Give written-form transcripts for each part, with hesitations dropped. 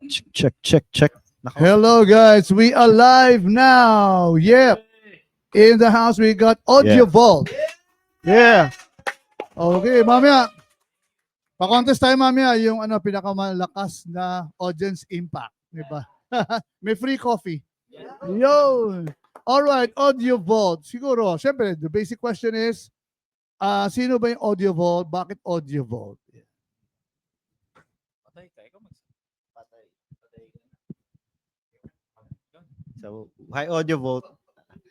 Check. Hello, guys. We are live now. Yep. In the house, we got Audio Yeah. Vault. Yeah. Okay, mamaya. Pa-contest tayo mamaya yung pinakamalakas na audience impact. Di ba? May free coffee. Yo. All right, Audio Vault. Siguro, syempre, the basic question is, sino ba yung Audio Vault? Bakit Audio Vault? So, Hi Audio Vault,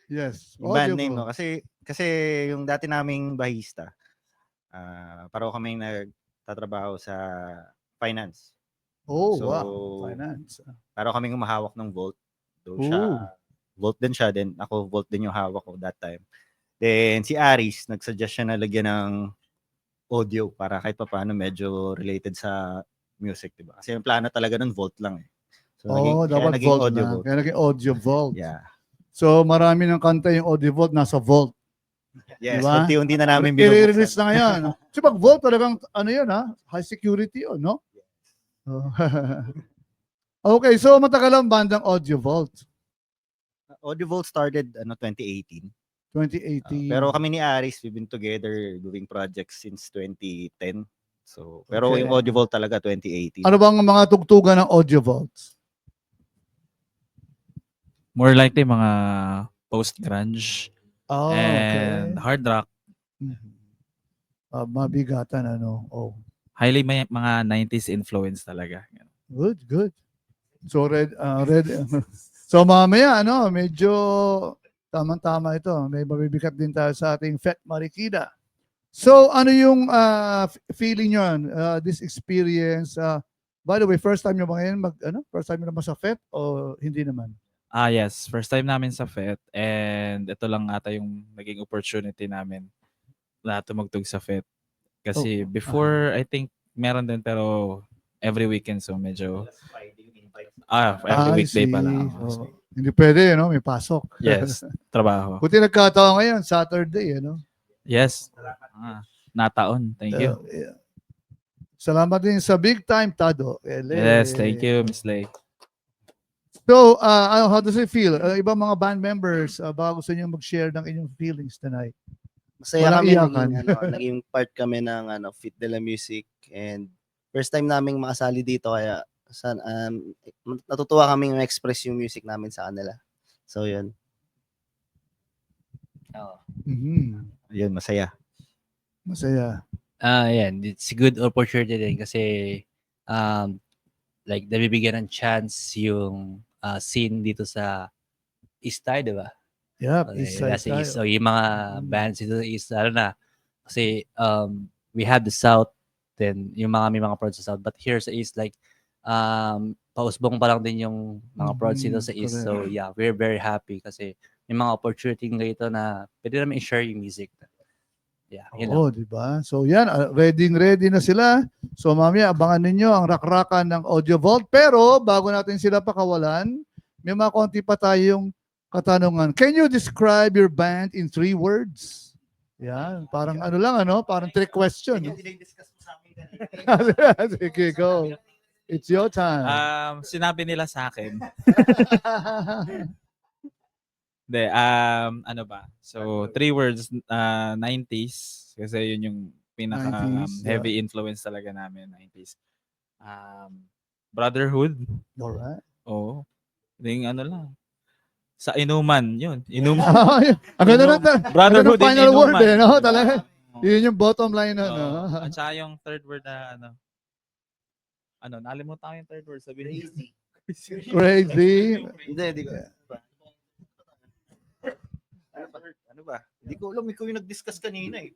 Yes, yung band Audio name, no? Vault. Kasi yung dati naming bahista, pareho kaming nagtatrabaho sa finance. Oh, So, wow. Finance. pareho kaming humahawak ng Vault. Though Ooh. siya, Vault din siya, then ako Vault din yung hawak ko that time. Then si Aris, nagsuggest siya na lagyan ng audio para kahit pa paano medyo related sa music, diba? Kasi yung plano talaga nun Vault lang eh. So, kaya Dapat naging Vault Audio na. Vault. Kaya naging Audio Vault. Yeah. So, marami ng kanta yung Audio Vault nasa Vault. Yes, Diba? unti-unti na namin I-release binubuksan. na ngayon. Kasi pag Vault talagang, high security yun, no? Oh. Okay, so matagal ang bandang Audio Vault. Audio Vault started 2018. 2018. Pero kami ni Aris, we've been together doing projects since 2010. So, pero Okay. yung Audio Vault talaga 2018. Ano bang mga tugtugan ng Audio Vault? More likely mga post-grunge Oh, and okay. hard rock. Mabigatan, Oh. Highly may mga 90s influence talaga. Good. So, red. So, mamaya, medyo tamang-tama ito. May mabibigat din tayo sa ating Fet Marikina. So, ano yung feeling nyo? This experience? By the way, first time nyo ba ngayon First time nyo naman sa Fet o hindi naman? Yes. First time namin sa FET and ito lang ata yung naging opportunity namin na tumugtog sa FET. Kasi before, I think, meron din pero every weekend so medyo every weekday pala. So, hindi pwede, may pasok. Yes, trabaho. Buti nagkataon ngayon, Saturday, Yes. Nataon. Thank you. Yeah. Salamat din sa Big Time Tado. Yes, thank you, Miss Lay. So, how does it feel? Ibang mga band members, baka gusto niyo mag-share ng inyong feelings tonight. Masaya Walang kami, iyakan. naging part kami ng Fit de la Music and first time naming makasali dito kaya natutuwa kaming ma-express yung music namin sa kanila. So, yun. Yun, masaya. Yan, it's a good opportunity din kasi like nabibigyan ng chance yung scene dito sa East tayo, di ba? Yep, Okay, East Side nasa tayo. East. So yung mga bands dito sa East, lalo na kasi we have the South, then yung may mga projects sa South, but here sa East, like pausbong pa lang din yung mga projects dito sa East. So yeah, we're very happy kasi may mga opportunity ngayon na pwede namin i-share yung music. Yeah, Oo, di ba? So yan, ready na sila. So mamaya, abangan ninyo ang rakrakan ng Audio Vault. Pero bago natin sila pakawalan, may mga konti pa tayong katanungan. Can you describe your band in 3 words? Yan, parang parang trick question. No? Sige, go. It's your time. Sinabi nila sa akin. Hindi, ano ba? So, 3 words, 90s. Kasi yun yung pinaka 90s, heavy influence talaga namin, 90s. Brotherhood. Alright. Oo. Yung lang. Sa inuman, yun. Inuman. Ang ganda na. Brotherhood in final word inuman. no? Talaga. Yun yung bottom line na. At saka yung third word na nalimutan ko yung third word. Sabihin. Crazy. Hindi ko. Ano ba? Hindi ko alam, ikaw yung nag-discuss kanina eh.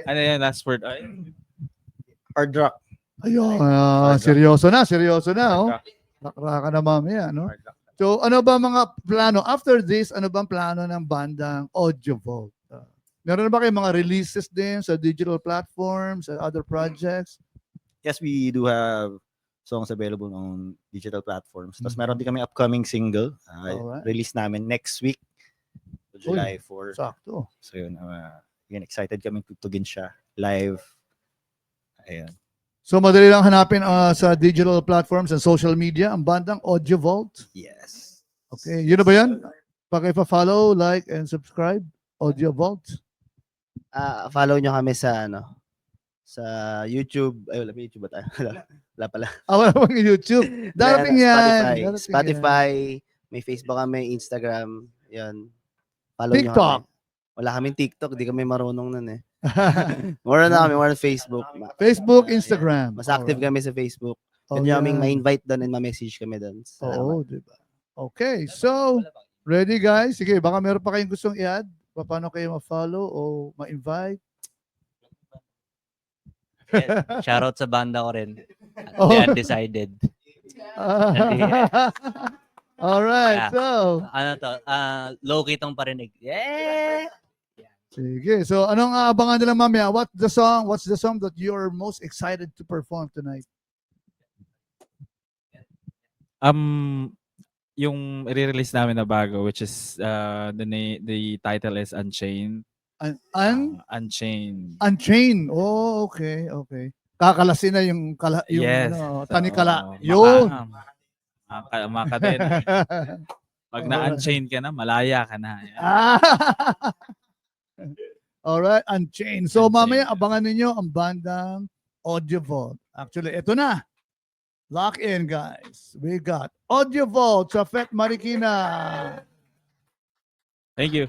Ano yung last word? Hard rock. Ayun, seryoso na. Oh. Rakraka na mamaya, no? So, ano ba mga plano? After this, ano bang plano ng bandang Audio Vault? Meron na ba kayong mga releases din sa digital platforms, sa other projects? Yes, we do have songs available on digital platforms. Tapos meron din kami upcoming single. Release namin next week, July 4. Sakto. So yun, excited kami tugtugin siya live. Ayan. So madali lang hanapin sa digital platforms and social media ang bandang Audio Vault. Yes. Okay, yun na ba yan? Paki-follow, like, and subscribe. Audio Vault. Follow nyo kami sa sa YouTube. Ay, wala may YouTube ba tayo? Wala pala. Wala bang YouTube. Darating yan. Spotify. Darating Spotify, may Facebook kami, Instagram, yun. Follow nyo TikTok. kami. Wala kaming TikTok, di kami marunong nun eh. yan. More na kami, more on Facebook. Facebook, Instagram. Mas active Alright. kami sa Facebook. Oh, Pwede nyo kaming yan. ma-invite doon and ma-message kami doon. Oo, diba? Okay, so, ready guys? Sige, baka meron pa kayong gustong i-add? Paano kayo ma-follow o ma-invite? Shoutout sa banda ko rin. Oh. The Undecided. Alright, Yeah. so, Ano to? Low-key tong parinig. Yeah! sige. So, anong aabangan nila mamaya? What's the song that you're most excited to perform tonight? Yung i-release namin na bago, which is the title is Unchained. Unchained. Unchained. Oh, okay, okay. Kakalasin na yung Yes. tanikala. Oo, Yun. Makadena. Pag na-unchained ka na, malaya ka na. Alright, Unchained. So Unchained. mamaya abangan ninyo ang bandang Audio Vault. Actually, ito na. Lock in, guys. We got Audio Vault sa Fet Marikina. Thank you.